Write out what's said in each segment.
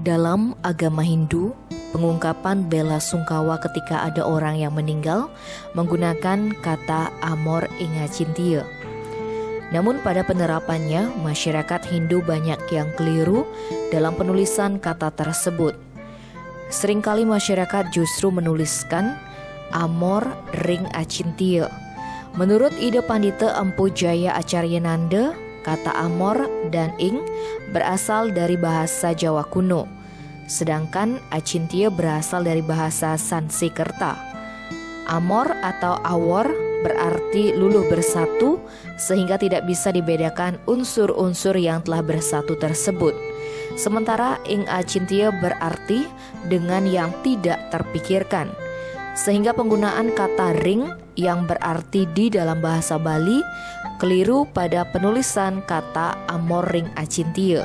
Dalam agama Hindu, pengungkapan bela sungkawa ketika ada orang yang meninggal menggunakan kata amor ingacintia. Namun pada penerapannya, masyarakat Hindu banyak yang keliru dalam penulisan kata tersebut. Seringkali masyarakat justru menuliskan amor ring acintia. Menurut ide Pandita Empu Jaya Acaryananda, kata amor dan ing berasal dari bahasa Jawa kuno, sedangkan acintia berasal dari bahasa Sansekerta. Amor atau awor berarti luluh bersatu, sehingga tidak bisa dibedakan unsur-unsur yang telah bersatu tersebut. Sementara ing acintia berarti dengan yang tidak terpikirkan, sehingga penggunaan kata ring yang berarti di dalam bahasa Bali keliru pada penulisan kata amor ring acintia.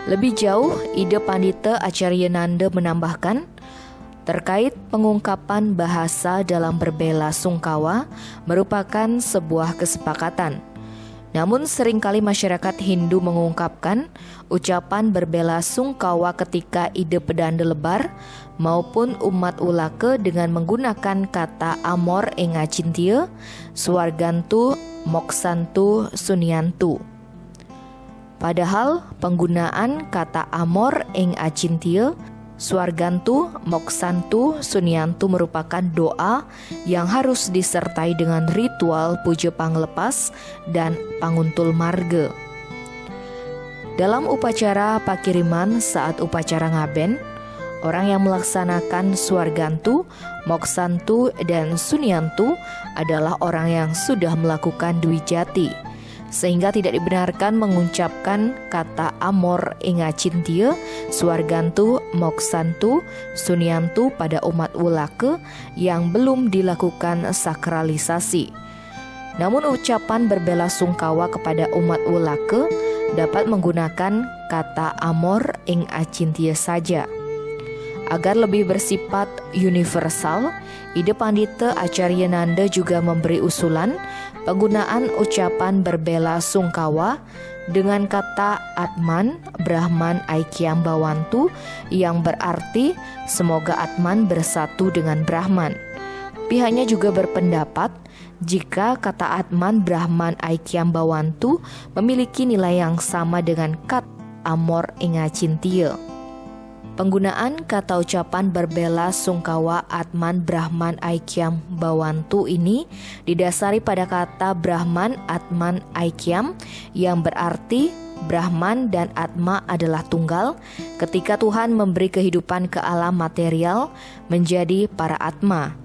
Lebih jauh, ide Pandita Acaryananda menambahkan, terkait pengungkapan bahasa dalam berbela sungkawa merupakan sebuah kesepakatan. Namun seringkali masyarakat Hindu mengungkapkan ucapan berbela sungkawa ketika ide pedanda lebar maupun umat ulaka dengan menggunakan kata amor ing acintia, swargantu, moksantu, sunyantu. Padahal penggunaan kata amor ing acintia, swargantu, moksantu, sunyantu merupakan doa yang harus disertai dengan ritual puja panglepas dan panguntul marga. Dalam upacara pakiriman saat upacara ngaben, orang yang melaksanakan swargantu, moksantu, dan sunyantu adalah orang yang sudah melakukan dwijati, sehingga tidak dibenarkan mengucapkan kata amor ing acintia, swargantu, moksantu, sunyantu pada umat ulaka yang belum dilakukan sakralisasi. Namun ucapan berbela sungkawa kepada umat ulaka dapat menggunakan kata amor ing acintia saja. Agar lebih bersifat universal, ide Pandita Acaryananda juga memberi usulan penggunaan ucapan berbela sungkawa dengan kata Atman Brahman Aikyam Bawantu yang berarti semoga Atman bersatu dengan Brahman. Pihaknya juga berpendapat jika kata Atman Brahman Aikyam Bawantu memiliki nilai yang sama dengan kata amor ing acintia. Penggunaan kata ucapan berbela sungkawa Atman Brahman Aikyam Bawantu ini didasari pada kata Brahman Atman Aikyam yang berarti Brahman dan Atma adalah tunggal ketika Tuhan memberi kehidupan ke alam material menjadi para Atma.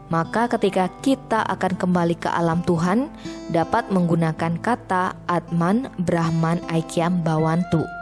Maka ketika kita akan kembali ke alam Tuhan dapat menggunakan kata Atman Brahman Aikyam Bawantu.